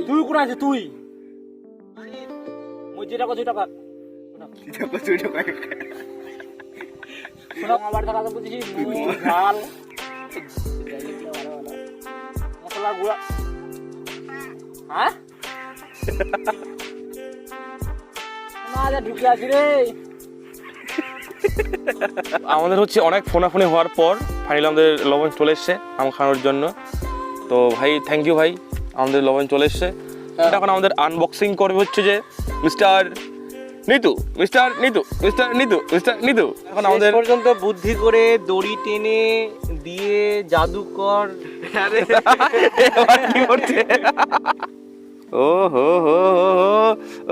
তুই কোন আছে তুই মই যেটা কত টাকা আমার বাড়ি টাকা বুঝেছি ঝাল মশলা গুঁড়া হ্যাঁ না ঢুকে আছি রে। আমাদের হচ্ছে অনেক ফোনাফোনি হওয়ার পর ফাইনালি আমাদের লবণ চলে এসছে আম খাওয়ানোর জন্য। তো ভাই থ্যাংক ইউ ভাই, আমাদের লবণ চলে এসছে। এখন আমাদের আনবক্সিং করবে হচ্ছে যে মিস্টার নিতু। এখন আমাদের পর্যন্ত বুদ্ধি করে দড়ি টেনে দিয়ে জাদুকর কি করছে ও হো হো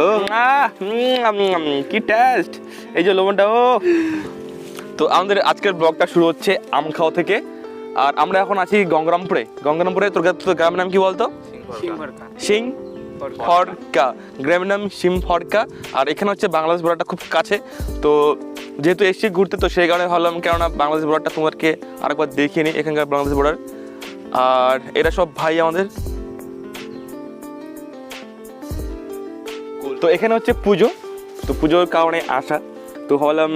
ও কি টেস্ট এই যে লবণটা ও। তো আমাদের আজকের ব্লগটা শুরু হচ্ছে আম খাওয়া থেকে। আর আমরা এখন আছি গঙ্গারামপুরে। তোর গ্রামের নাম কি বলতো? সিং ফড়কা, গ্রামের নাম সিম ফড়কা। আর এখানে হচ্ছে বাংলাদেশ বর্ডারটা খুব কাছে। তো যেহেতু এসছি ঘুরতে, তো সেই কারণে ভাবলাম কেননা বাংলাদেশ বর্ডারটা তোমাদেরকে আরেকবার দেখিয়ে নিই, এখানকার বাংলাদেশ বর্ডার। আর এরা সব ভাই আমাদের। তো এখানে হচ্ছে পুজো, তো পুজোর কারণে আসা। তো ভাবলাম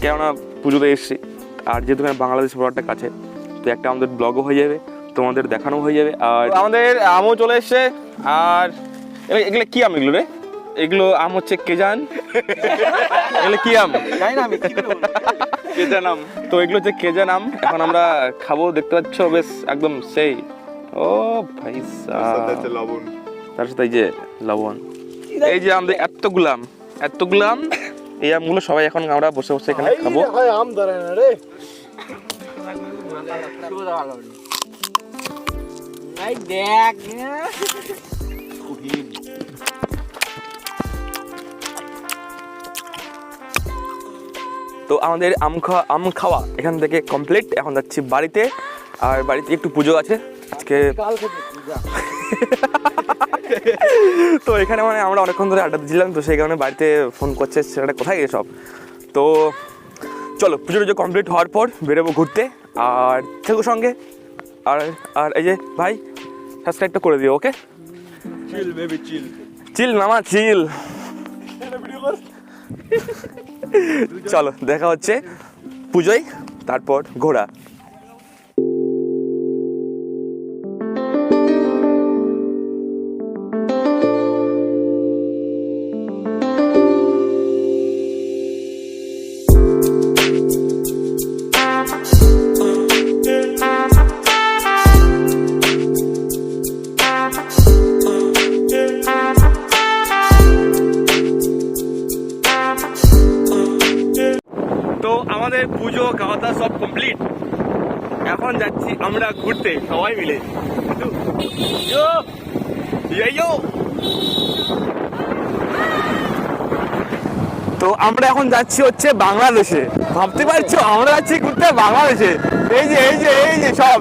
কেননা পুজোতে এসছি, আর যেহেতু এখানে বাংলাদেশ বর্ডারটা কাছে, তো একটা আমাদের ব্লগও হয়ে যাবে, তোমাদের দেখানো হয়ে যাবে। আর আমাদের আমও চলে এসছে। আর এগুলো কি আম? এগুলো রে, এগুলো আম হচ্ছে কেজান। এগুলো কি আম জানি না আমি, কেজান আম। তো এগুলো হচ্ছে কেজান আম, এখন আমরা খাবো। দেখতে পাচ্ছ বেশ একদম সেই। ও ভাই লবণ, তার সাথে এই যে লবণ, এই যে আমাদের এতগুলো আম, এই আমগুলো সবাই এখন আমরা বসে বসে এখানে খাবো। আম ধরে না রে দেখ। তো আমাদের আম খাওয়া এখান থেকে কমপ্লিট। এখন যাচ্ছি বাড়িতে, আর বাড়িতে একটু পুজো আছে আজকে। তো এখানে মানে আমরা অনেকক্ষণ ধরে আড্ডা দিচ্ছিলাম, তো সেই কারণে বাড়িতে ফোন করছে সেটা কোথায় গিয়ে সব। তো চলো পুজো কমপ্লিট হওয়ার পর বেরোবো ঘুরতে, আর থেকো সঙ্গে। আর এই যে ভাই সাবস্ক্রাইবটা করে দিও, ওকে? চিল মামা চিল। চলো দেখা হচ্ছে পুজোয়, তারপর ঘোরা। তো আমাদের পুজো খাওয়া দাওয়া সব কমপ্লিট, এখন যাচ্ছি আমরা ঘুরতে সবাই মিলে। তো আমরা এখন যাচ্ছি হচ্ছে বাংলাদেশে। ভাবতে পারছো আমরা যাচ্ছি ঘুরতে বাংলাদেশে। এই যে সব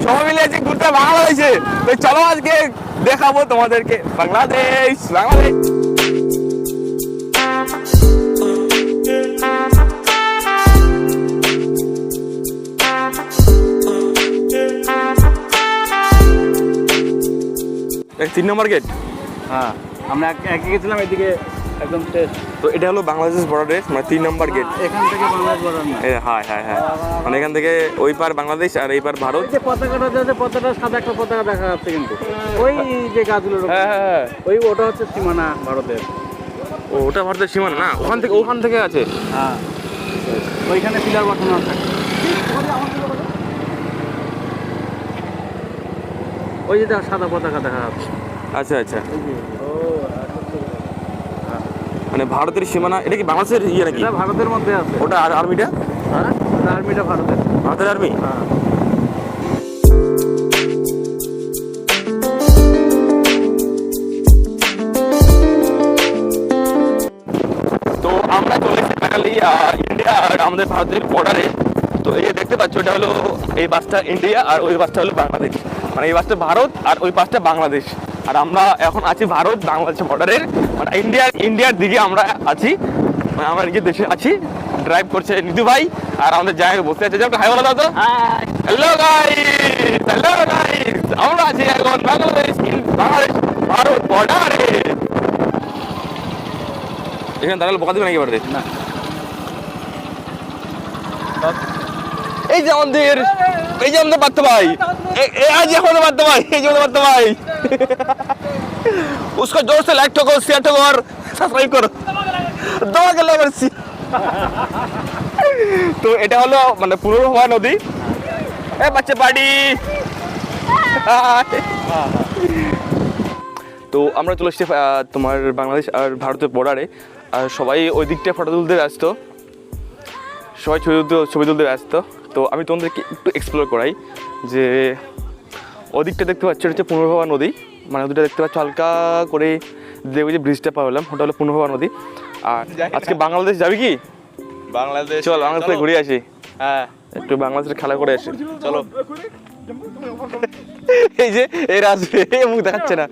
সবাই মিলে যাচ্ছি ঘুরতে বাংলাদেশে। তো চলো আজকে দেখাবো তোমাদেরকে বাংলাদেশ। তিন নম্বর গেট। হ্যাঁ আমরা একে গেছিলাম এদিকে একদম শেষ। তো এটা হলো বাংলাদেশ বর্ডারের মানে 3 নম্বর গেট। এখান থেকে বাংলাদেশ বর্ডার না? হ্যাঁ মানে এখান থেকে ওই পার বাংলাদেশ আর এই পার ভারত। যে পতাকাটা আছে, পতাকা সাদা একটা পতাকা দেখা যাচ্ছে, কিন্তু ওই যে গাছগুলো হ্যাঁ ওই ওটা হচ্ছে সীমানা ভারতের। ওটা ভারতের সীমানা না? ওখান থেকে আছে। হ্যাঁ ওইখানে পিলার বসানো আছে। ওই যে সাদা পতাকা দেখা যাচ্ছে। আচ্ছা মানে ভারতের সীমানা। এটা কি বাংলাদেশের ইয়ে নাকি? এটা ভারতের মধ্যে আছে। ওটা আর্মিটা? হ্যাঁ আর্মিটা ভারতের আর্মি। হ্যাঁ। তো আমরা চলে এসেছি ফাইনালি ইন্ডিয়া আর আমাদের ভারতের বর্ডারে। তো এই যে দেখতে পাচ্ছ, এটা হলো এই বাসটা ইন্ডিয়া আর ওই বাসটা হলো বাংলাদেশ। মানে এই বাসটা ভারত আর ওই বাসটা বাংলাদেশ। আর আমরা এখন আছি ভারত বাংলাদেশ বর্ডারের, মানে ইন্ডিয়ার দিকে আমরা আছি। মানে আমরা নিজের দেশে আছি। ড্রাইভ করছে নিতু ভাই, আর আমাদের জায়গায় বসে আছে। হাই বলো দাদা। Hello guys. আছি এখন বাংলাদেশ ভারত বর্ডারে। এখানে দাঁড়ালে বকা দিবে নাকি এবারে? না, এই যে আমাদের পার্থ ভাই, आज আমাদের পার্থ ভাই, এই যে আমাদের পার্থ ভাই। उसको जोर से लाइक ठोको, शेयर ठोको और सब्सक्राइब करो, दबा के लो बस। তো এটা হলো মানে পুনর্ভবা নদী। এ বাচ্চা বাড়ি। তো আমরা চলে এসেছি তোমার বাংলাদেশ আর ভারতের বর্ডারে। আর সবাই ওই দিকটা ফটো তুলতে ব্যস্ত, সবাই ছবি তুলতে ব্যস্ত। তো আমি তোমাদেরকে একটু এক্সপ্লোর করাই যে ওদিকটা দেখতে পাচ্ছ, এটা হচ্ছে পুনর্ভবা নদী। মানে নদীটা দেখতে পাচ্ছ হালকা করে, দেখবে যে ব্রিজটা পার হলাম, ওটা হলো পুনর্ভবা নদী। আর আজকে বাংলাদেশ যাবি কি? বাংলাদেশ চল বাংলাদেশে ঘুরে আসি। হ্যাঁ, একটু বাংলাদেশের খেলা করে আসি, চলো। এই যে এর আসবে, মুখ দেখাচ্ছে না।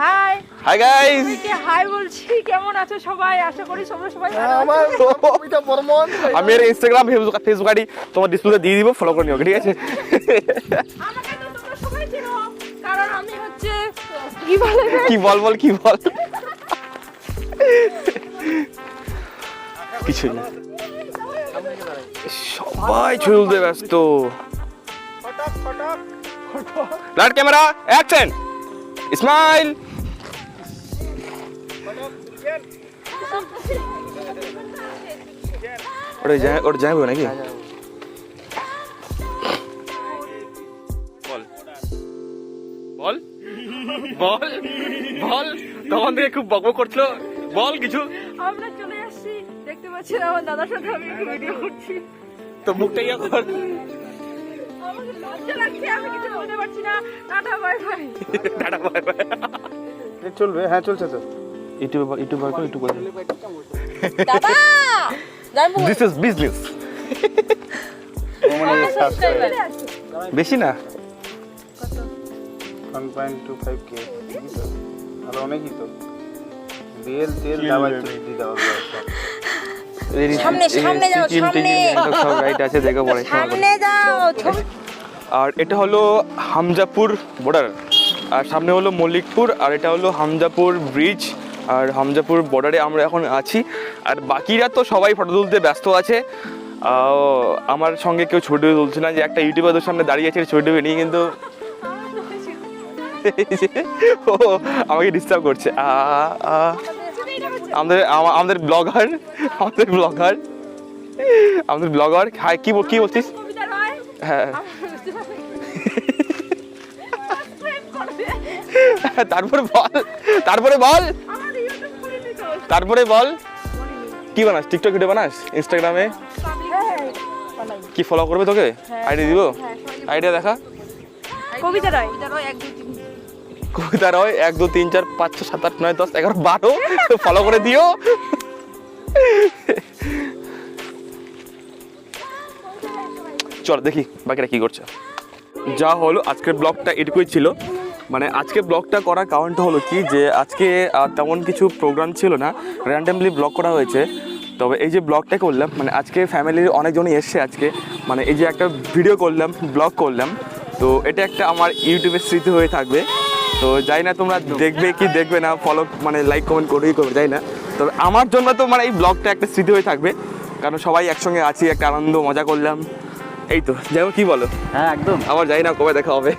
হাই হাই গাইস, সবাইকে হাই বলছি। কেমন আছো সবাই? আশা করি সবাই ভালো আছো। আমি এর ইনস্টাগ্রাম ফেসবুক আইডি তোমার ডিসপ্লেতে দিয়ে দিব, ফলো করে নিও, ঠিক আছে? আমাকে তো তোমরা সবাই চেনো, কারণ আমি হচ্ছে কি বলে কি বল কিছুই না, সবাই ছবি তুলতে ব্যস্ত। Light camera action, smile. ওটা যাইবো নাকি? বল বল বল বল, তখন থেকে খুব বকবক করছিল, বল কিছু। আমরা চলে আসছি, দেখতে পাচ্ছেন আমার দাদার সাথে আমি একটু ভিডিও করছি। তো মুখটা ইয়া কর। আমাকে লজ্জা লাগছে, আমি কিছু বলতে পারছি না। Tata bye bye. Tata bye bye. চলবে? হ্যাঁ চলছে তো। ইউটিউব করে দাদা জানবো দিস ইজ বিজনেস। বেশি না, 1.25K ভালো, অনেকই তো। রিয়েল তেল দাবার চুক্তি দেওয়া সামনে যাও, সামনে সব রাইট আছে, দেখো পরে সামনে যাও। আর এটা হলো হামজাপুর বর্ডার, আর সামনে হলো মল্লিকপুর, আর এটা হলো হামজাপুর ব্রিজ। আর হামজাপুর বর্ডারে আমরা এখন আছি, আর বাকিরা তো সবাই ফটো তুলতে ব্যস্ত আছে। আমার সঙ্গে কেউ ছবি তুলছে না, যে একটা ইউটিউবারের সামনে দাঁড়িয়ে আছে ছবি টবি নিয়ে, কিন্তু ও আমাকে ডিস্টার্ব করছে। আমাদের ব্লগার হাই, কি বলছিস? হ্যাঁ, তারপরে বল কি বানাস? টিকটক ভিডিও বানাস? ইনস্টাগ্রামে কি ফলো করবে তোকে? আইডি দিব, আইডিয়া দেখা। কবিতা রায় 1 2 3 4 5 6 7 8 9 10 11 12 ফলো করে দিও। চল দেখি বাকিরা কি করছে। যা হলো আজকের ব্লগটা এটুকুই ছিল। মানে আজকে ব্লগটা করার কারণটা হলো কি, যে আজকে তেমন কিছু প্রোগ্রাম ছিল না, র্যান্ডামলি ব্লগ করা হয়েছে। তবে এই যে ব্লগটা করলাম, মানে আজকে ফ্যামিলির অনেকজনই এসছে আজকে, মানে এই যে একটা ভিডিও করলাম, ব্লগ করলাম, তো এটা একটা আমার ইউটিউবের স্মৃতি হয়ে থাকবে। তো যাই না তোমরা দেখবে কি দেখবে না, ফলো মানে লাইক কমেন্ট করবেই করবে, যাই না। তবে আমার জন্য তো মানে এই ব্লগটা একটা স্মৃতি হয়ে থাকবে, কারণ সবাই একসঙ্গে আছি, একটা আনন্দ মজা করলাম, এই তো। যাই হোক, কি বলো? হ্যাঁ একদম। আবার যাই না, কবে দেখা হবে।